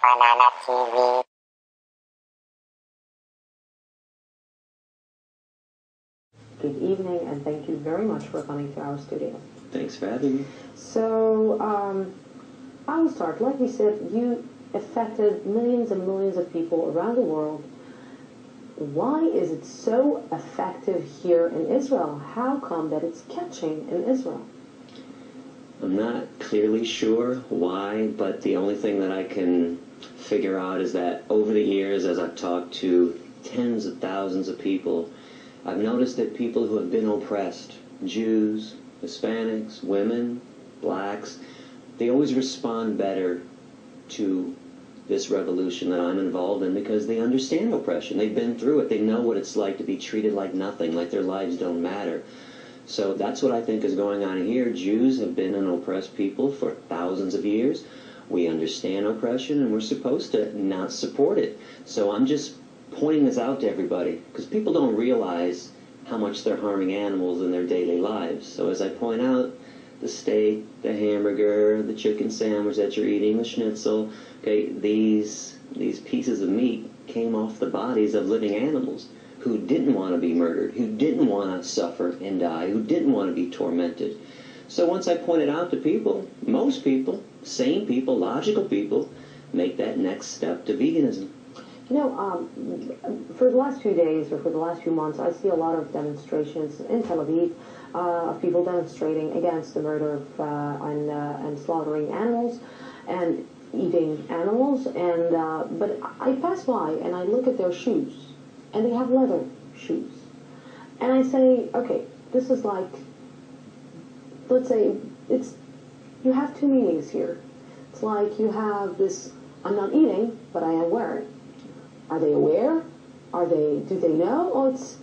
Banana TV. Good evening, and thank you very much for coming to our studio. Thanks for having me. So, I will start. Like we said, you affected millions and millions of people around the world. Why is it so effective here in Israel? How come that it's catching in Israel? I'm not clearly sure why, but the only thing that I can figure out is that over the years, as I've talked to tens of thousands of people, I've noticed that people who have been oppressed, Jews, Hispanics, women, blacks, they always respond better to this revolution that I'm involved in because they understand oppression. They've been through it. They know what it's like to be treated like nothing, like their lives don't matter. So that's what I think is going on here. Jews have been an oppressed people for thousands of years. We understand oppression, and we're supposed to not support it. So I'm just pointing this out to everybody because people don't realize how much they're harming animals in their daily lives. So as I point out, the steak, the hamburger, the chicken sandwich that you're eating, the schnitzel, okay, these pieces of meat came off the bodies of living animals who didn't want to be murdered, who didn't want to suffer and die, who didn't want to be tormented. So once I point it out to people, most people, sane people, logical people, make that next step to veganism. You know, for the last few days or for the last few months, I see a lot of demonstrations in Tel Aviv of people demonstrating against the murder of, and slaughtering animals and eating animals. And but I pass by and I look at their shoes, and they have leather shoes. And I say, okay, this is like, let's say, you have two meanings here. It's like you have this, I'm not eating, but I am wearing. Are they aware? Do they know? Or it's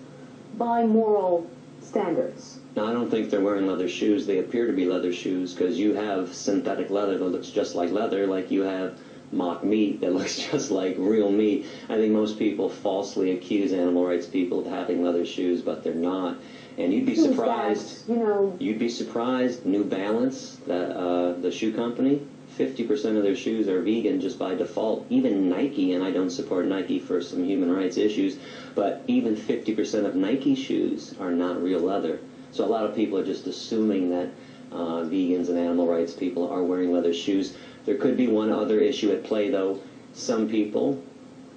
by moral standards? No, I don't think they're wearing leather shoes. They appear to be leather shoes because you have synthetic leather that looks just like leather, like you have mock meat that looks just like real meat. I think most people falsely accuse animal rights people of having leather shoes, but they're not. And you'd be surprised. That, you know, you'd be surprised. New Balance, the shoe company, 50% of their shoes are vegan just by default. Even Nike, and I don't support Nike for some human rights issues, but even 50% of Nike shoes are not real leather. So a lot of people are just assuming that vegans and animal rights people are wearing leather shoes. There could be one other issue at play, though. Some people,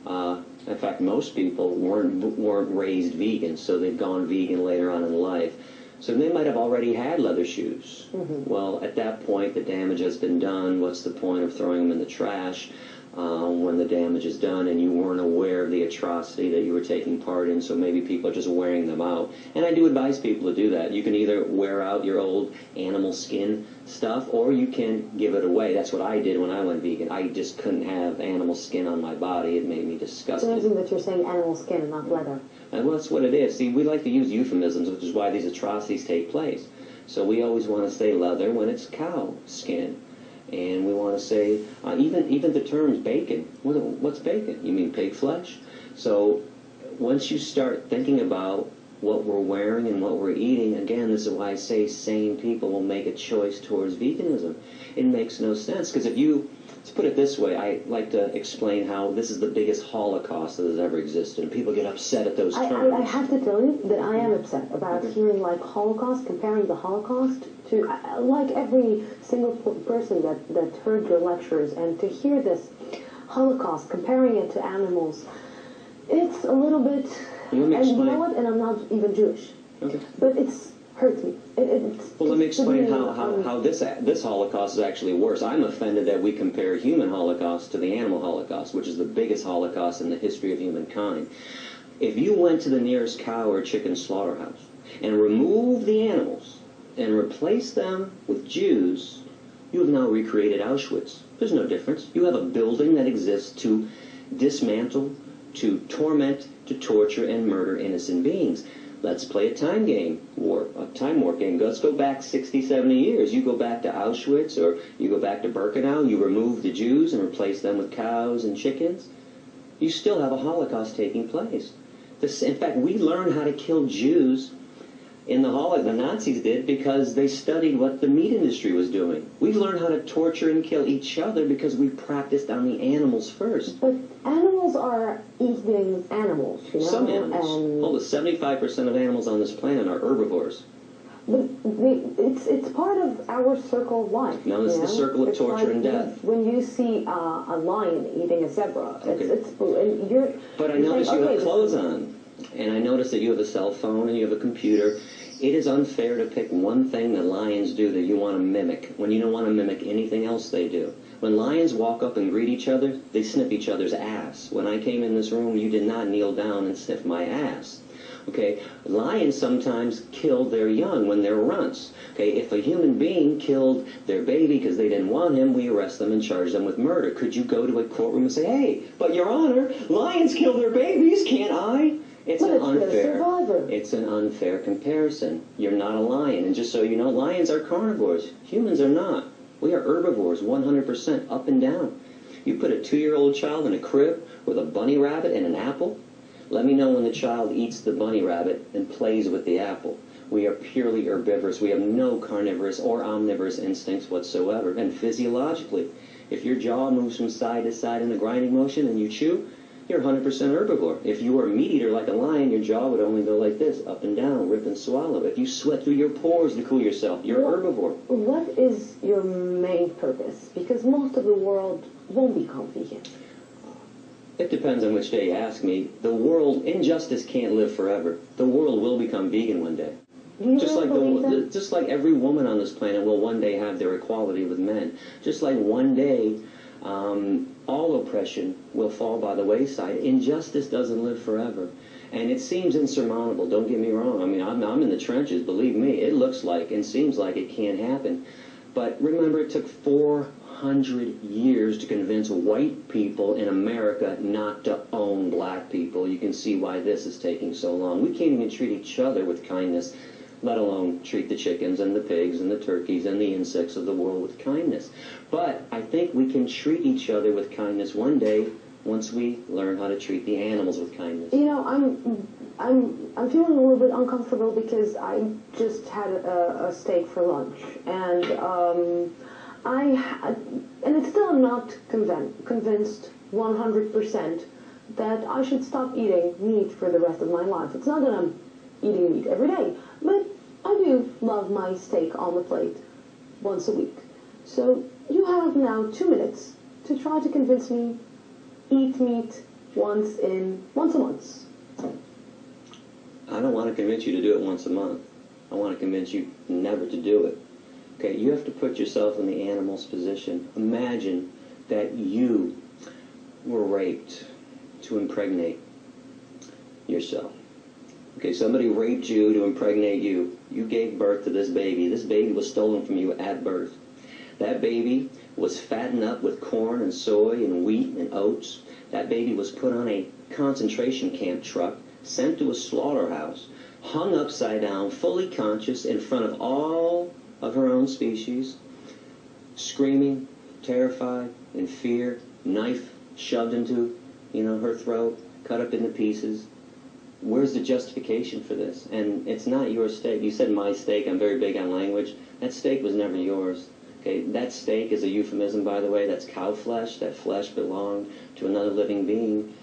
in fact most people, weren't raised vegan, so they've gone vegan later on in life. So they might have already had leather shoes. Mm-hmm. Well, at that point, the damage has been done. What's the point of throwing them in the trash when the damage is done and you weren't aware of the atrocity that you were taking part in? So maybe people are just wearing them out. And I do advise people to do that. You can either wear out your old animal skin stuff or you can give it away. That's what I did when I went vegan. I just couldn't have animal skin on my body. It made me disgusted. It's amazing that you're saying animal skin and not leather. And well, that's what it is. See, we like to use euphemisms, which is why these atrocities take place. So we always want to say leather when it's cow skin. And we want to say, even the terms bacon. What's bacon? You mean pig flesh? So once you start thinking about what we're wearing and what we're eating, again, this is why I say sane people will make a choice towards veganism. It makes no sense, because if you, let's put it this way, I like to explain how this is the biggest Holocaust that has ever existed, and people get upset at those terms. I have to tell you that I am upset about hearing like Holocaust, comparing the Holocaust to, like every single person that heard your lectures, and to hear this Holocaust, comparing it to animals, it's a little bit, and you know what, and I'm not even Jewish, but it's hurts me. Well, let me explain how this Holocaust is actually worse. I'm offended that we compare human Holocaust to the animal Holocaust, which is the biggest Holocaust in the history of humankind. If you went to the nearest cow or chicken slaughterhouse and removed the animals and replaced them with Jews, you have now recreated Auschwitz. There's no difference. You have a building that exists to dismantle, to torment, to torture, and murder innocent beings. Let's play a time game, a time warp game. Let's go back 60, 70 years. You go back to Auschwitz or you go back to Birkenau, you remove the Jews and replace them with cows and chickens. You still have a Holocaust taking place. In fact, we learned how to kill Jews in the Holocaust. The Nazis did because they studied what the meat industry was doing. We've learned how to torture and kill each other because we practiced on the animals first. But animals are eating animals, you know? Some animals. And All the 75% of animals on this planet are herbivores. but it's part of our circle of life. No, this is the circle of It's torture like and death. When you see a lion eating a zebra, Okay. and you're... But I you're notice saying, you okay, have clothes on, and I notice that you have a cell phone and you have a computer. It is unfair to pick one thing that lions do that you want to mimic when you don't want to mimic anything else they do. When lions walk up and greet each other, they sniff each other's ass. When I came in this room, you did not kneel down and sniff my ass. Okay, lions sometimes kill their young when they're runts. Okay, if a human being killed their baby because they didn't want him, we arrest them and charge them with murder. Could you go to a courtroom and say, hey, but Your Honor, lions kill their babies, can't I? It's an unfair comparison. You're not a lion. And just so you know, lions are carnivores. Humans are not. We are herbivores, 100% up and down. You put a 2-year-old child in a crib with a bunny rabbit and an apple, let me know when the child eats the bunny rabbit and plays with the apple. We are purely herbivorous. We have no carnivorous or omnivorous instincts whatsoever. And physiologically, if your jaw moves from side to side in a grinding motion and you chew, you're 100% herbivore. If you were a meat eater like a lion, your jaw would only go like this, up and down, rip and swallow. If you sweat through your pores to cool yourself, you're herbivore. What is your main purpose? Because most of the world won't become vegan. It depends on which day you ask me. The world, injustice can't live forever. The world will become vegan one day. Do you really believe that? Just like every woman on this planet will one day have their equality with men. Just like one day all oppression will fall by the wayside. Injustice doesn't live forever. And it seems insurmountable, don't get me wrong. I mean, I'm in the trenches, believe me. It looks like and seems like it can't happen. But remember, it took 400 years to convince white people in America not to own black people. You can see why this is taking so long. We can't even treat each other with kindness, let alone treat the chickens and the pigs and the turkeys and the insects of the world with kindness. But I think we can treat each other with kindness one day once we learn how to treat the animals with kindness. You know, I'm feeling a little bit uncomfortable because I just had a steak for lunch, and it's still I'm not convinced 100% that I should stop eating meat for the rest of my life. It's not that I'm eating meat every day, but I do love my steak on the plate once a week. So you have now 2 minutes to try to convince me eat meat once a month. I don't want to convince you to do it once a month. I want to convince you never to do it. Okay, you have to put yourself in the animal's position. Imagine that you were raped to impregnate yourself. Okay, somebody raped you to impregnate you. You gave birth to this baby. This baby was stolen from you at birth. That baby was fattened up with corn and soy and wheat and oats. That baby was put on a concentration camp truck, sent to a slaughterhouse, hung upside down, fully conscious in front of all of her own species, screaming, terrified, in fear, knife shoved into, her throat, cut up into pieces. Where's the justification for this? And it's not your steak. You said my steak. I'm very big on language. That steak was never yours. Okay, that steak is a euphemism, by the way. That's cow flesh. That flesh belonged to another living being.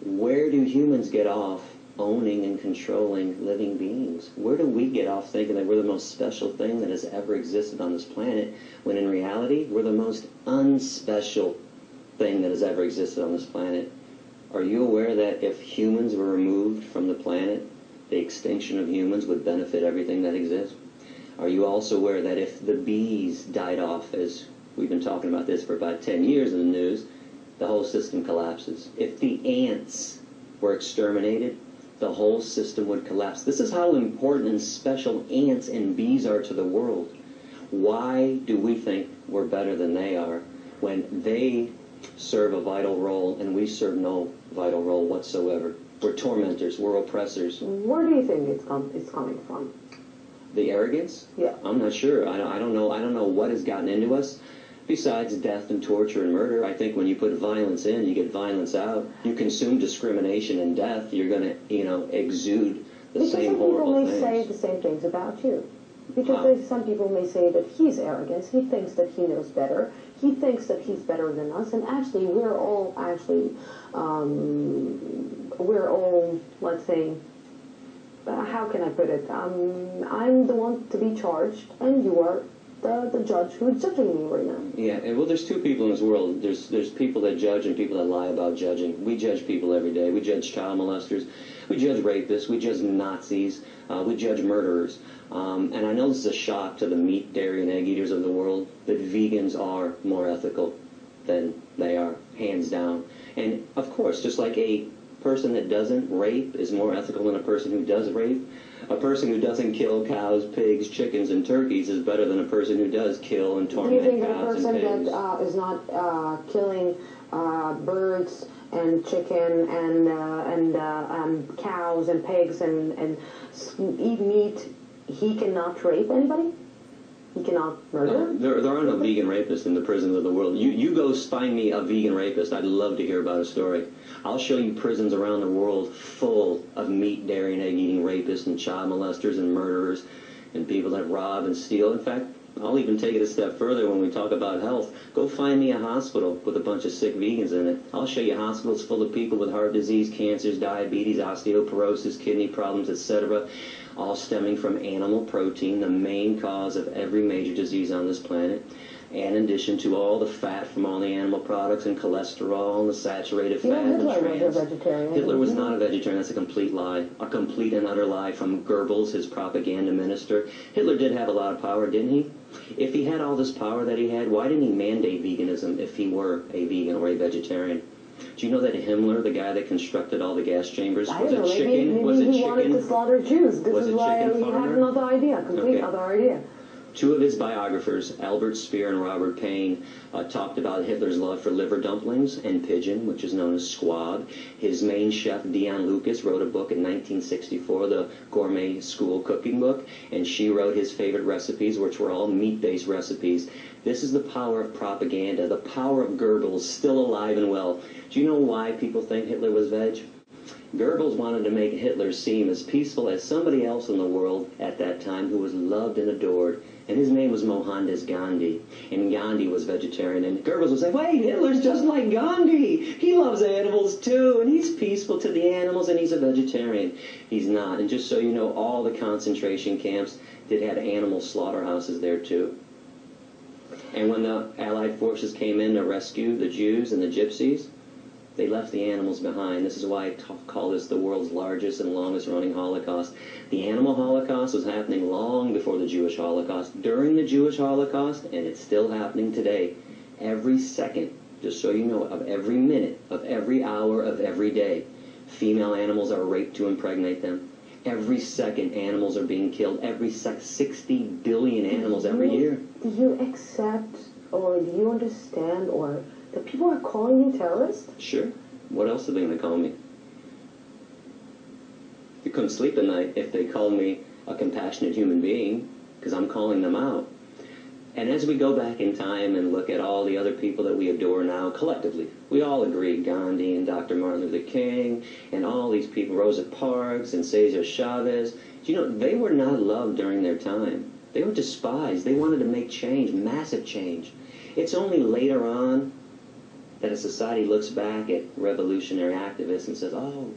Where do humans get off owning and controlling living beings? Where do we get off thinking that we're the most special thing that has ever existed on this planet, when in reality, we're the most unspecial thing that has ever existed on this planet? Are you aware that if humans were removed from the planet, the extinction of humans would benefit everything that exists? Are you also aware that if the bees died off, as we've been talking about this for about 10 years in the news, the whole system collapses? If the ants were exterminated, the whole system would collapse. This is how important and special ants and bees are to the world. Why do we think we're better than they are when they serve a vital role and we serve no vital role whatsoever? We're tormentors. We're oppressors. Where do you think it's coming from? The arrogance? Yeah. I'm not sure. I don't know what has gotten into us. Besides death and torture and murder, I think when you put violence in, you get violence out. You consume discrimination and death, you're going to, exude the same horrible things. Because some people may say the same things about you. Because Wow. some people may say that he's arrogant, he thinks that he knows better, he thinks that he's better than us, and actually we're all, let's say, how can I put it, I'm the one to be charged, and you are the judge who is judging me right now. Yeah, and well, there's two people in this world. There's people that judge and people that lie about judging. We judge people every day. We judge child molesters. We judge rapists. We judge Nazis. We judge murderers. And I know this is a shock to the meat, dairy, and egg eaters of the world, but vegans are more ethical than they are, hands down. And, of course, just like a person that doesn't rape is more ethical than a person who does rape, a person who doesn't kill cows, pigs, chickens, and turkeys is better than a person who does kill and torment cows and pigs. Do you think that a person that is not killing birds and chicken and cows and pigs and eat meat, he cannot rape anybody? He cannot murder? There are no vegan rapists in the prisons of the world. You go find me a vegan rapist. I'd love to hear about a story. I'll show you prisons around the world full of meat, dairy, and egg-eating rapists and child molesters and murderers and people that rob and steal. In fact, I'll even take it a step further when we talk about health. Go find me a hospital with a bunch of sick vegans in it. I'll show you hospitals full of people with heart disease, cancers, diabetes, osteoporosis, kidney problems, etc., all stemming from animal protein, the main cause of every major disease on this planet, and in addition to all the fat from all the animal products and cholesterol and the saturated fat and the trans. Hitler was a vegetarian. Hitler was not a vegetarian. That's a complete lie. A complete and utter lie from Goebbels, his propaganda minister. Hitler did have a lot of power, didn't he? If he had all this power that he had, why didn't he mandate veganism if he were a vegan or a vegetarian? Do you know that Himmler, the guy that constructed all the gas chambers, was a chicken? Maybe he wanted to slaughter Jews. This is why he had another idea, other idea. Two of his biographers, Albert Speer and Robert Payne, talked about Hitler's love for liver dumplings and pigeon, which is known as squab. His main chef, Dion Lucas, wrote a book in 1964, the Gourmet School Cooking Book, and she wrote his favorite recipes, which were all meat-based recipes. This is the power of propaganda, the power of Goebbels, still alive and well. Do you know why people think Hitler was veg? Goebbels wanted to make Hitler seem as peaceful as somebody else in the world at that time who was loved and adored. And his name was Mohandas Gandhi. And Gandhi was vegetarian. And Goebbels would say, wait, Hitler's just like Gandhi. He loves animals too. And he's peaceful to the animals and he's a vegetarian. He's not. And just so you know, all the concentration camps did have animal slaughterhouses there too. And when the Allied forces came in to rescue the Jews and the Gypsies, they left the animals behind. This is why I call this the world's largest and longest running Holocaust. The animal Holocaust was happening long before the Jewish Holocaust, during the Jewish Holocaust, and it's still happening today. Every second, just so you know, of every minute, of every hour, of every day, female animals are raped to impregnate them. Every second, animals are being killed. Every 60 billion animals every year. Do you accept, or do you understand, or that people are calling you terrorist? Sure. What else are they going to call me? You couldn't sleep at night if they called me a compassionate human being, because I'm calling them out. And as we go back in time and look at all the other people that we adore now, collectively, we all agree, Gandhi and Dr. Martin Luther King, and all these people, Rosa Parks and Cesar Chavez, you know, they were not loved during their time. They were despised. They wanted to make change, massive change. It's only later on that a society looks back at revolutionary activists and says, oh,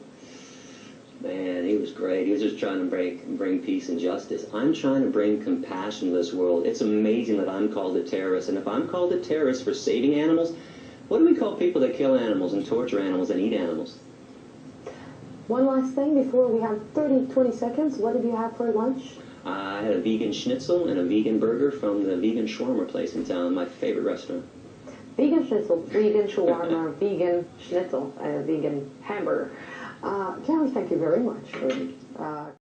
man, he was great. He was just trying to bring peace and justice. I'm trying to bring compassion to this world. It's amazing that I'm called a terrorist. And if I'm called a terrorist for saving animals, what do we call people that kill animals and torture animals and eat animals? One last thing before we have 20 seconds. What did you have for lunch? I had a vegan schnitzel and a vegan burger from the vegan shawarma place in town, my favorite restaurant. Vegan schnitzel, vegan shawarma, vegan schnitzel, vegan hamburger. Gary, thank you very much for